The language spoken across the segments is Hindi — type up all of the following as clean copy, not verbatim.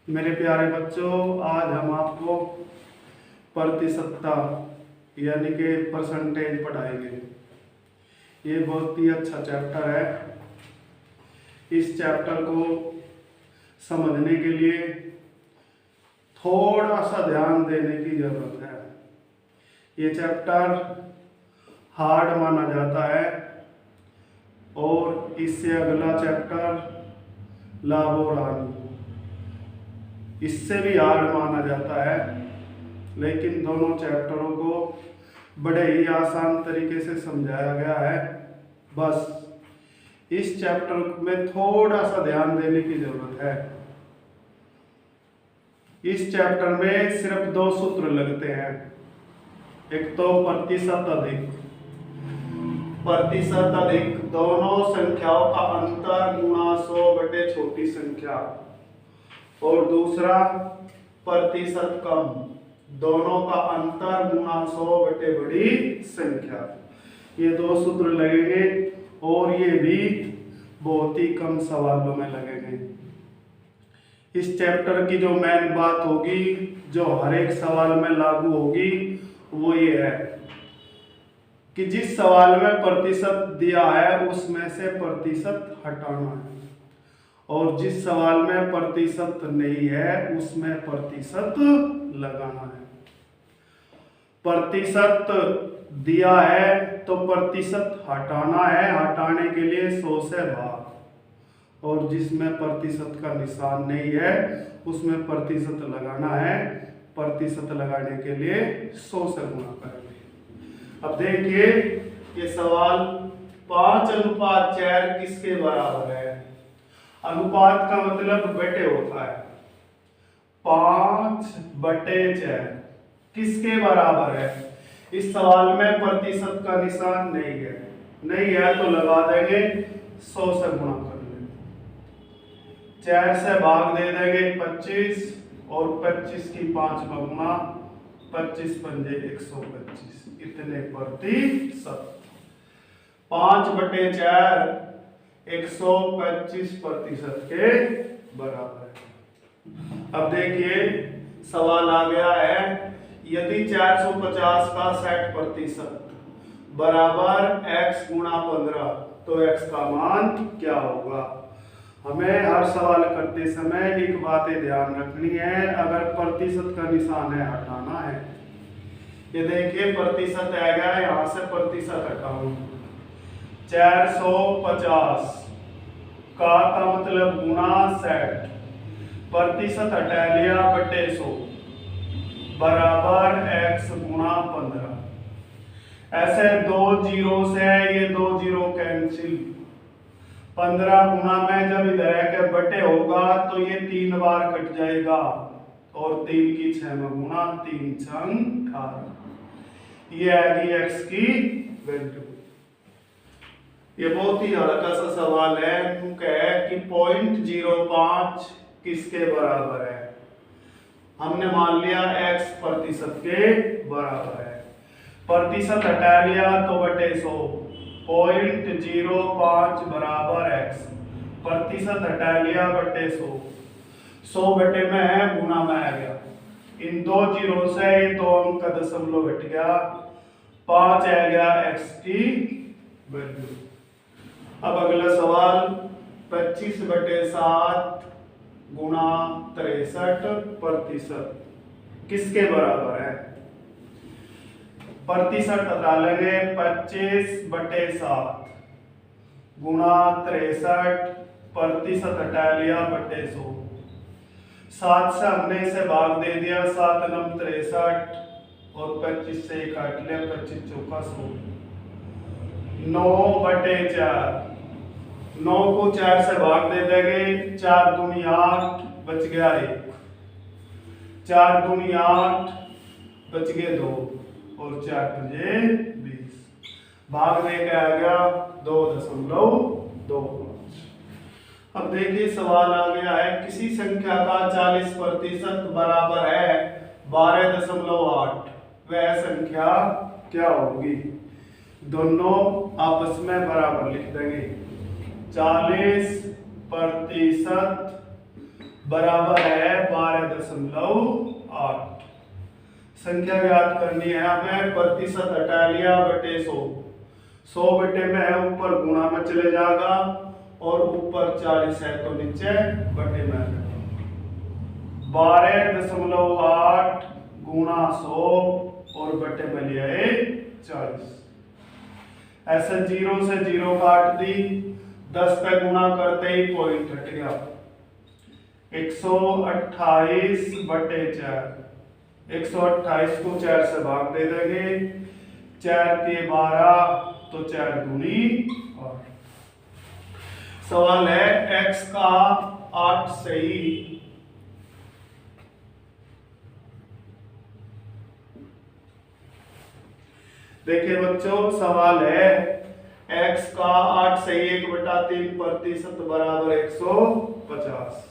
मेरे प्यारे बच्चों, आज हम आपको प्रतिशतता यानी कि परसेंटेज पढ़ाएंगे। ये बहुत ही अच्छा चैप्टर है। इस चैप्टर को समझने के लिए थोड़ा सा ध्यान देने की जरूरत है। ये चैप्टर हार्ड माना जाता है और इससे अगला चैप्टर लाभ और हानि इससे भी हार्ड माना जाता है, लेकिन दोनों चैप्टरों को बड़े ही आसान तरीके से समझाया गया है। बस इस चैप्टर में थोड़ा सा ध्यान देने की जरूरत है। इस चैप्टर में सिर्फ दो सूत्र लगते हैं। एक तो प्रतिशत अधिक दोनों संख्याओं का अंतर गुणा 100 बटे छोटी संख्या, और दूसरा प्रतिशत कम दोनों का अंतर गुणा 100 बटे बड़ी संख्या। ये दो सूत्र लगेंगे और ये भी बहुत ही कम सवालों में लगेंगे। इस चैप्टर की जो मेन बात होगी, जो हर एक सवाल में लागू होगी, वो ये है कि जिस सवाल में प्रतिशत दिया है उसमें से प्रतिशत हटाना है, और जिस सवाल में प्रतिशत नहीं है उसमें प्रतिशत लगाना है। प्रतिशत दिया है तो प्रतिशत हटाना है, हटाने के लिए 100 से भाग, और जिसमें प्रतिशत का निशान नहीं है उसमें प्रतिशत लगाना है। प्रतिशत लगाने के लिए 100 से गुणा करेंगे। अब देखिए ये सवाल 5:4 किसके बराबर है। अनुपात का मतलब बटे होता है। 5/4 किसके बराबर है। इस सवाल में प्रतिशत का निशान नहीं है तो लगा देंगे, 100 से गुणा कर लेंगे, 4 से भाग दे देंगे 25, और 25 की 5 में गुणा, 25 पंजे 125, इतने प्रतिशत। 5/4 125 प्रतिशत के बराबर है। अब देखिए सवाल आ गया है, यदि 450 का 60% बराबर x गुणा 15 तो x का मान क्या होगा। हमें हर सवाल करते समय एक बात ध्यान रखनी है, अगर प्रतिशत का निशान है हटाना है। ये देखिए प्रतिशत आ गया, यहां से प्रतिशत हटाऊं। 450 का मतलब गुणा 60, प्रतिशत हटा लिया बटे 100 बराबर x गुणा 15। ऐसे दो जीरो से ये दो जीरो कैंसिल, 15 गुणा में जब इधर के बटे होगा तो ये 3 बार कट जाएगा, और 3 की 6 में गुणा, 3 छंग 18। ये आएगी x की वैल्यू। ये बहुत ही हल्का सा सवाल है, कि 0.05 किसके बराबर है। हमने मान लिया x प्रतिशत के बराबर है, प्रतिशत हटा लिया तो बटे 100, 0.05 बराबर x, प्रतिशत हटा लिया बटे 100, 100 बटे में है गुणा में आ गया। इन दो जीरो से ये दो अंक का दशमलव हट गया, 5 आ गया x की वैल्यू। अब अगला सवाल 25/7 गुणा 63 प्रतिशत किसके बराबर है। प्रतिशत हटा लेंगे, 25/7 गुणा 63, प्रतिशत हटा लिया बटे 100, 7 से हमने इसे भाग दे दिया, 7 9 63, और 25 से काट लिया, 25 चौका 100, 9/4, 9 को 4 से भाग दे देंगे, 4 दूनी 8, बच गया 1, 4 दूनी 8, बच गए 2, और 4 पंजे 20, भाग दे के आ गया 2.25। अब देखिए सवाल आ गया है, किसी संख्या का 40% बराबर है 12.8, वह संख्या क्या होगी। दोनों आपस में बराबर लिख देंगे। 40% बराबर है 12.8। संख्या याद करनी है हमें, प्रतिशत हटा लिया बटे 100, 100 बटे में है ऊपर गुणा में चले जाएगा और ऊपर 40 है तो नीचे बटे में 12.8 गुणा 100 और बटे में लिया है 40। ऐसे 0 से 0 काट दी, 10 पे गुणा करते ही पॉइंट हट गया, 128 बटे 4। 128 को 4 से भाग दे देंगे, 4 के 12 तो 4 दूनी 8। सवाल है x का 8 सही देखिए बच्चों, सवाल है x का 8 सही 1/3 प्रतिशत बराबर 150।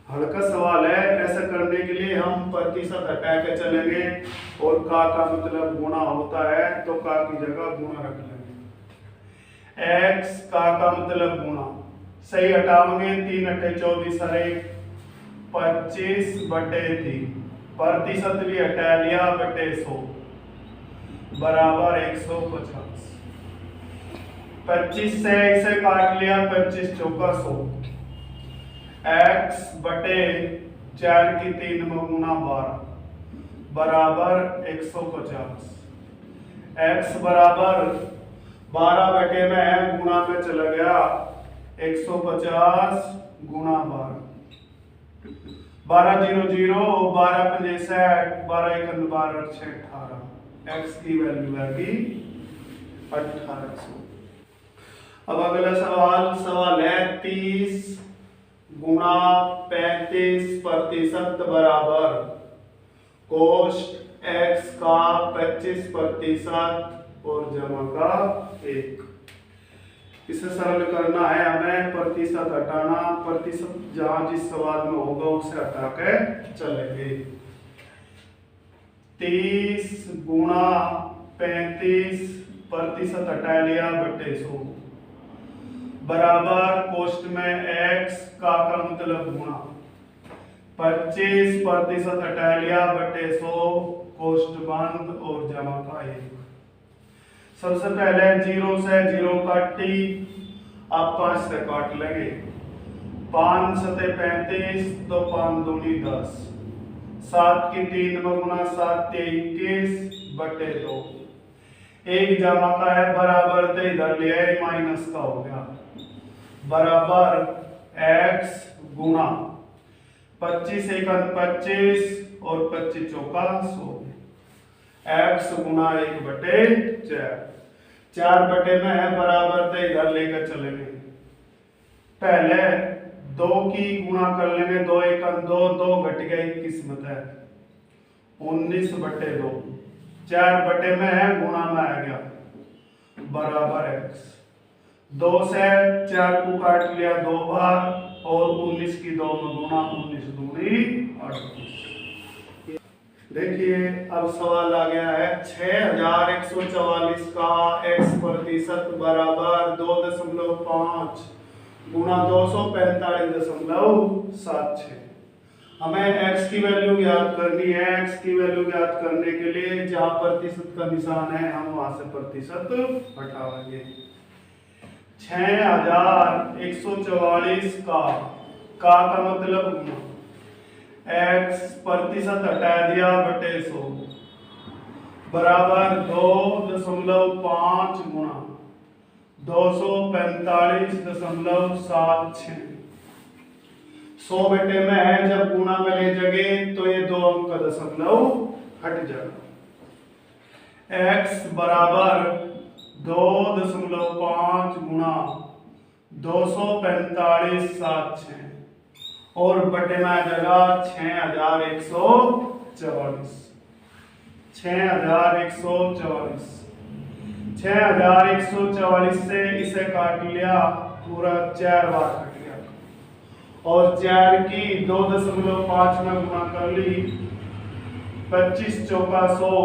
हल का सवाल है, ऐसा करने के लिए हम प्रतिशत हटा के चलेंगे और का मतलब गुणा होता है तो का की जगह गुणा रख लेंगे। x का मतलब गुणा, सही हटाओगे 3 अट्ठे 24 अरे 25 बटे 3, प्रतिशत भी हटा लिया बटे 100 बराबर 150। 25 से इसे काट लिया, 25 चौका 100, x बटे 4 की 3 में गुणा 12 बराबर 150। x बराबर 12 बटे में है गुणा में चला गया, 150 गुणा 12, 12 0 0, 12 5 60, 12 1 12 6 18। x की वैल्यू आएगी 1800। अब अगला सवाल है 30 गुणा 35 प्रतिशत बराबर कोष्ट x का 25 प्रतिशत और जमा का 1। इसे सरल करना है हमें, प्रतिशत हटाना, प्रतिशत जहां जिस सवाल में होगा उसे हटा के चलेंगे। 30 गुणा 35 प्रतिशत हटा लिया बटे 100 बराबर कोष्ट में x का मतलब गुणा 25 प्रतिशत हटा लिया बटे 100 कोष्ट बंद और जमा का 1। सबसे पहले 0 से 0 काटी, अब 5 से काट लेंगे, 5 सते 35 तो 5 दूनी 10, 7 की 3 में गुणा 7 के 21 बटे 2, 1 जमा का है बराबर तो इधर लिया माइनस का हो गया बराबर x गुणा 25 1 25 और 25 चौका 100, x गुणा 1 बटे 4, 4 बटे में है बराबर तो इधर लेकर चलेंगे। पहले 2 की गुणा कर लेंगे, 2 1 2, 2 घट गया 21 में है 19 बटे 2, 4 बटे में है गुणा में आ गया बराबर x। 2 से 4 को काट लिया 2 बार और 19 की 2 में गुणा, 19 दूनी 38। देखिए अब सवाल आ गया है 6144 का x प्रतिशत बराबर 2.5 गुणा 245.76। हमें x की वैल्यू ज्ञात करनी है। x की वैल्यू ज्ञात करने के लिए जहां प्रतिशत का निशान है हम वहां से प्रतिशत हटाएंगे। 6144 का मतलब गुणा x प्रतिशत हटा दिया बटे 100 बराबर 2.5 गुणा 245.76। 100 बटे में है, जब गुणा में ले जाएंगे तो ये 2 अंक का दशमलव हट जाएगा। x बराबर 2.5 गुणा 245.76 और बटे में आ जाएगा 6144। 6144 6144 से इसे काट लिया, पूरा 4 बार कट गया और 4 की 2.5 में गुणा कर ली, 25 चौका 100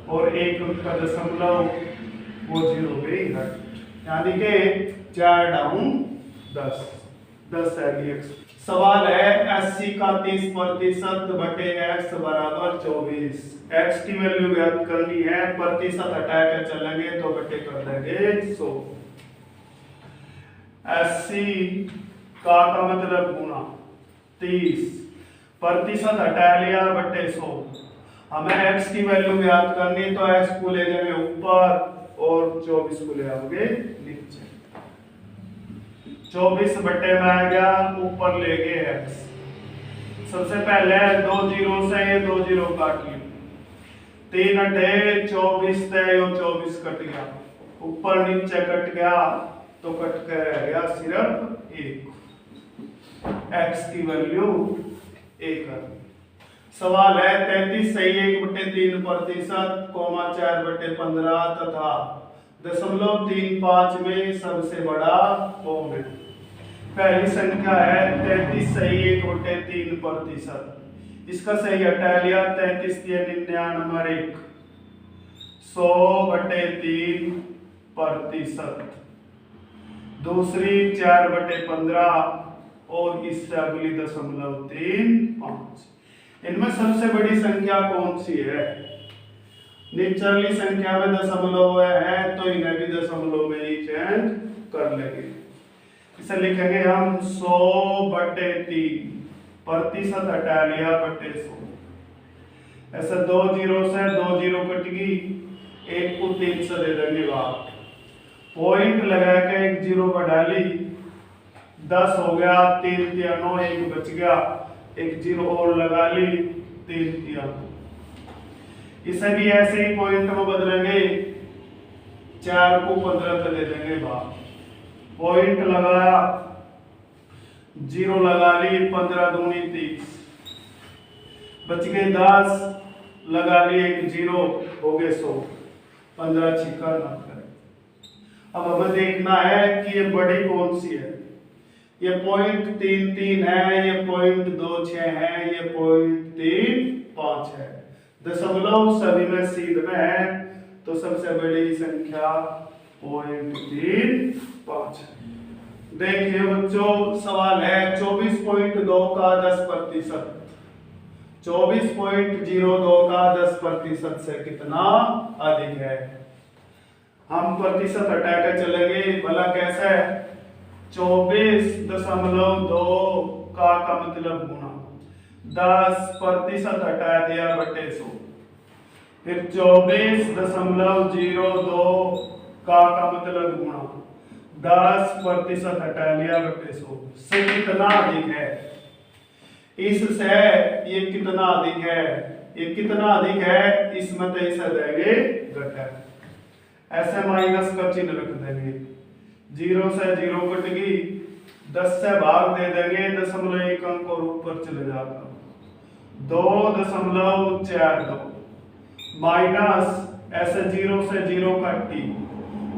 और 1 का दशमलव वो 0 गई घट, यानी कि 4 डाउन 10 10 है। सवाल है 80 का 30% बटे x बराबर 24। x की वैल्यू ज्ञात करनी है, प्रतिशत हटा के चलेंगे तो बटे कर देंगे 100। 80 का मतलब गुना 30, प्रतिशत हटा लिया बटे 100। हमें x की वैल्यू ज्ञात करनी, तो x को ले जाएंगे ऊपर और 24 को ले आओगे नीचे। 24 बटे में आ गया, ऊपर ले गए x। सबसे पहले 2 जीरो से ये 2 जीरो काट लिया, 3 अठे 24 से यो 24 कट गया, ऊपर नीचे कट गया तो कट कर रह गया सिर्फ 1। x की वैल्यू 1 है। सवाल है 33 सही 1/3% कोमा 4/15 तथा 0.35 में सबसे बड़ा कौन है। पहली संख्या है 33 सही 1/3%, इसका सही हटा लिया, 33 नंबर 1 100/3%। दूसरी 4/15 और इससे अगली 0.35। इनमें सबसे बड़ी संख्या कौन सी है? निचली संख्या में दशमलव है तो इन्हें भी दशमलव में ही चेंज कर लेंगे। इसे लिखेंगे हम 100/3, प्रतिशत हटा लिया बटे 100। ऐसे 2 जीरो से 2 जीरो कट गई, 1 को 3 से दे देंगे भाग, पॉइंट लगा के 1 जीरो बढ़ा ली, 10 हो गया, 3 तिया 9, 1 बच गया, 1 जीरो और लगा ली, 3 तिया 9। इसे भी ऐसे ही पॉइंट में बदलेंगे, 4 को 15 पे दे देंगे भाग, पॉइंट लगाया, जीरो लगा ली, 15 दूनी 30, बच गए 10, लगा ली 1 जीरो, हो गए 100, 15 छिक्का 90। अब हमें देखना है कि ये बड़ी कौन सी है। ये 0.33 है, ये 0.26 है, ये 0.35 है। दशमलव सभी में सीध में है, तो सबसे बड़ी संख्या 0.35 है। देखिए बच्चों, सवाल है 24.2 का 10%, 24.02 का 10% से कितना अधिक है। हम प्रतिशत हटा के चलेंगे, भला कैसे है? 24.2 का मतलब गुना 10% हटा दिया बटे 100, फिर 24.02 का मतलब गुना 10% हटा लिया बटे 100 से कितना अधिक है। इससे ये कितना अधिक है, ये कितना अधिक है, इसमें तो इसे देंगे घटक, ऐसे माइनस का चिन्ह रख देंगे, 0 से 0 कट गई, 10 से भाग दे देंगे, 0.1 अंक और ऊपर चले जाएगा, 2.42 माइनस ऐसे 0 से 0 काटी,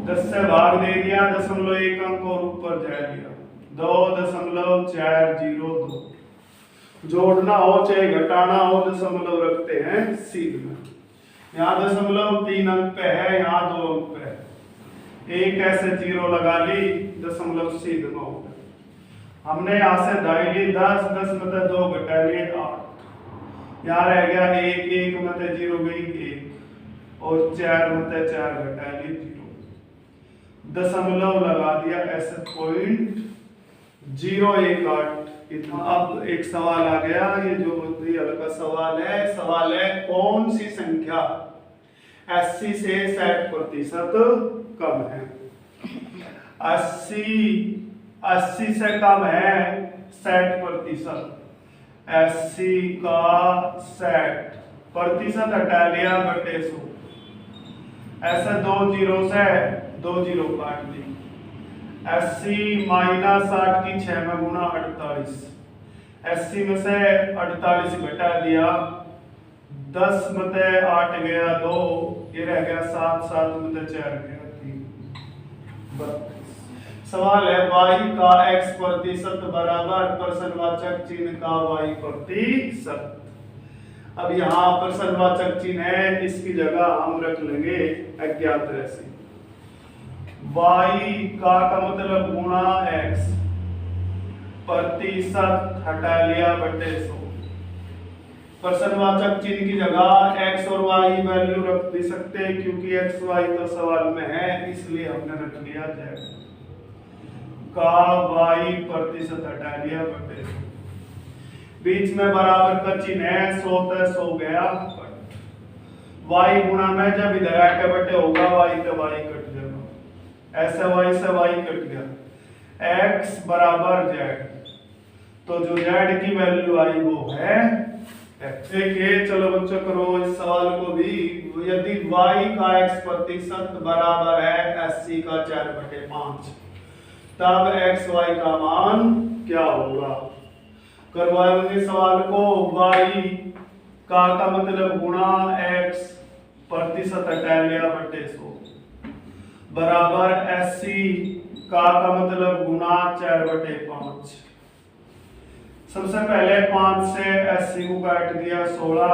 10 से भाग दे दिया, 0.1 अंक और ऊपर जा दिया, 2.402। जोड़ना हो चाहे घटाना हो, दशमलव रखते हैं सीध में। यहाँ 0.3 अंक पे है, यहाँ 2 अंक पे है, एक ऐसे 0 लगा ली, दशमलव सीध में हो गया। हमने यहाँ से दाई ली 10, 10 में से 2 घटा लिए 8, यहाँ रह गया 1, 1 में से 0 गई 1, और 4 में से 4 घटा ली 0, दशमलव लगा दिया ऐसे 0.018। अब एक सवाल आ गया, ये जो हल्का सवाल है कौन सी संख्या 80 से 60% कम है। 80 से कम है 60%, 80 का 60% हटा लिया बटे 100, ऐसा 2 जीरो से 2 जीरो काट दी, 80 माइनस 8 की 6 में गुना 48, 80 में से 48 घटा दिया, 10 में से 8 गया 2, ये रह गया 7, 7 में से 4 गया 3, 32। सवाल है y का x% बराबर प्रश्नवाचक चिन्ह का y%। अब यहाँ प्रश्नवाचक चिन्ह है, इसकी जगह हम रख लेंगे अज्ञात राशि। y का मतलब गुणा x, प्रतिशत हटा लिया बटे 100। प्रश्नवाचक चिन्ह की जगह x और y वैल्यू रख भी सकते हैं, क्योंकि x y तो सवाल में है, इसलिए हमने रख लिया z का y प्रतिशत हटा लिया बटे 100। बीच में बराबर का चिन्ह है, 100 तो 100 गया, y गुणा में जब इधर आके बटे होगा y तो y कट जाएगा, ऐसे y से y कट गया, x बराबर z, तो जो z की वैल्यू आई वो है देखिए। चलो बच्चों करो इस सवाल को भी। यदि y का x प्रतिशत बराबर है 80 का 4/5, तब x y का मान क्या होगा? करवाएंगे सवाल को। y का मतलब गुणा x प्रतिशत हटा लिया बटे 100 बराबर 80 का मतलब गुणा 4/5। सबसे पहले 5 से 80 को काट दिया 16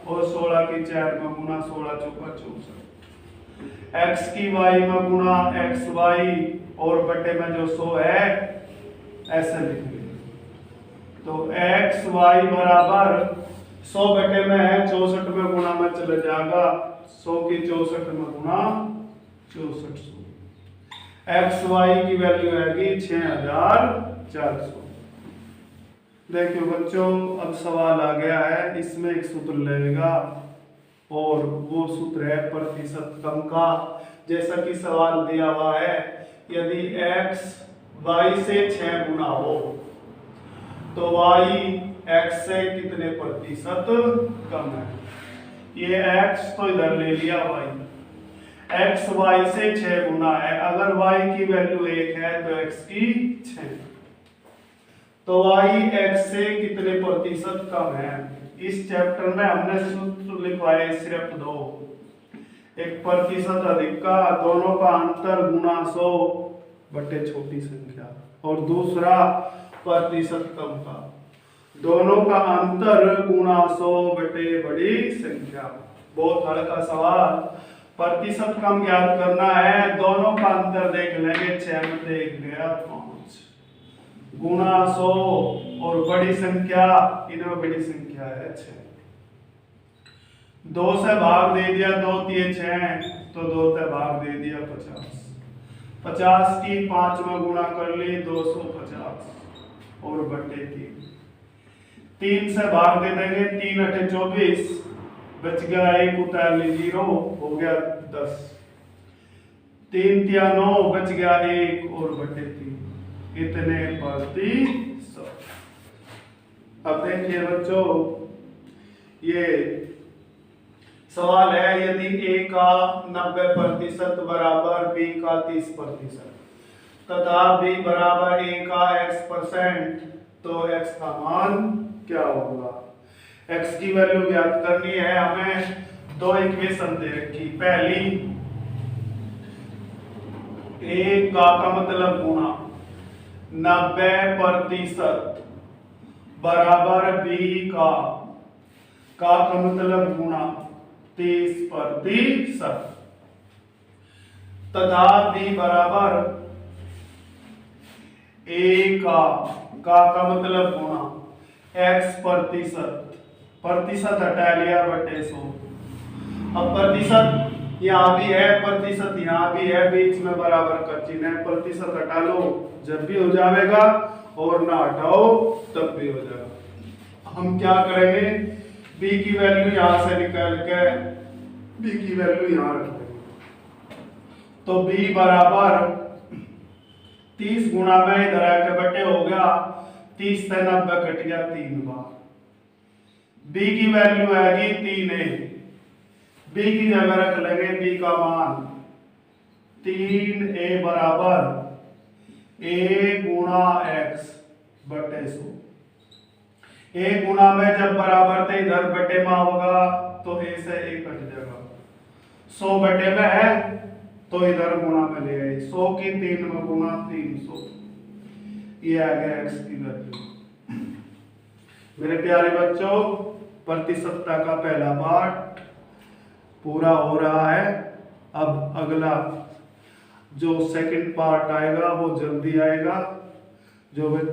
और 16 की 4 में गुणा, 16 चौका 64। x की y में गुणा x y और बटे में जो 100 है ऐसे लिख लिया, तो x y बराबर 100 बटे में है 64 में गुणा में चले जाएगा, 100 की 64 में गुणा 6400। x y की वैल्यू आएगी 6400। देखियो बच्चों अब सवाल आ गया है, इसमें एक सूत्र लगेगा और वो सूत्र है प्रतिशत कम का। जैसा कि सवाल दिया हुआ है, यदि x y से 6 गुना हो तो y x से कितने प्रतिशत कम है? ये x तो इधर ले लिया, x y से 6 गुना है, अगर y की वैल्यू 1 है तो x की 6, तो y x से कितने प्रतिशत कम है? इस चैप्टर में हमने सूत्र लिखवाए सिर्फ 2, एक प्रतिशत अधिक का, दोनों का अंतर गुणा 100 बटे छोटी संख्या, और दूसरा प्रतिशत कम का, दोनों का अंतर गुणा 100 बटे बड़ी संख्या। बहुत हल्का सवाल। प्रतिशत कम याद करना है, दोनों का अंतर देख लेंगे, 6 में देख गया 5 गुणा 100 और बड़ी संख्या, इनमें बड़ी संख्या है 6। 2 से भाग दे दिया, 2 तिये 6, तो 2 से भाग दे दिया 50। 50 की 5 में गुणा कर ली 250 और बटे 3। 3 से भाग दे देंगे, 3 8 24, बच गया 1 उतार ली 0, हो गया 10। 3 तिया 9, बच गया 1 और बटे 3, इतने प्रतिशत। अब देखिए बच्चों, ये सवाल है, यदि a का 90% बराबर b का 30% तथा b बराबर a का x%, तो x का मान क्या होगा? x की वैल्यू ज्ञात करनी है हमें। 2 इक्वेशन दे रखी, पहली a का मतलब गुणा 90% बराबर b का मतलब गुणा 30% तथा b बराबर a का मतलब गुणा x%, प्रतिशत हटा लिया बटे 100। अब प्रतिशत यहाँ भी है, प्रतिशत यहाँ भी है, बीच में बराबर का चिन्ह है, प्रतिशत हटा लो जब भी हो जाएगा और ना हटाओ तब भी हो जाएगा। हम क्या करेंगे, b की वैल्यू यहाँ से निकाल के b की वैल्यू यहाँ रख देंगे, तो b बराबर 30 गुणा में इधर आके बटे हो गया, 30 से 90 कट गया 3 बार, b की वैल्यू आएगी 3a, b की जगह रख लेंगे b का मान 3a बराबर a गुणा x बटे 100। a गुणा में जब बराबर थे इधर बटे में होगा तो a से a कट जाएगा, 100 बटे में है तो इधर गुणा में ले आए, 100 की 3 में गुणा 300, ये आ गया x की वैल्यू। मेरे प्यारे बच्चों, प्रतिशतता का पहला पार्ट पूरा हो रहा है। अब अगला जो सेकंड पार्ट आएगा वो जल्दी आएगा। जो बच्चे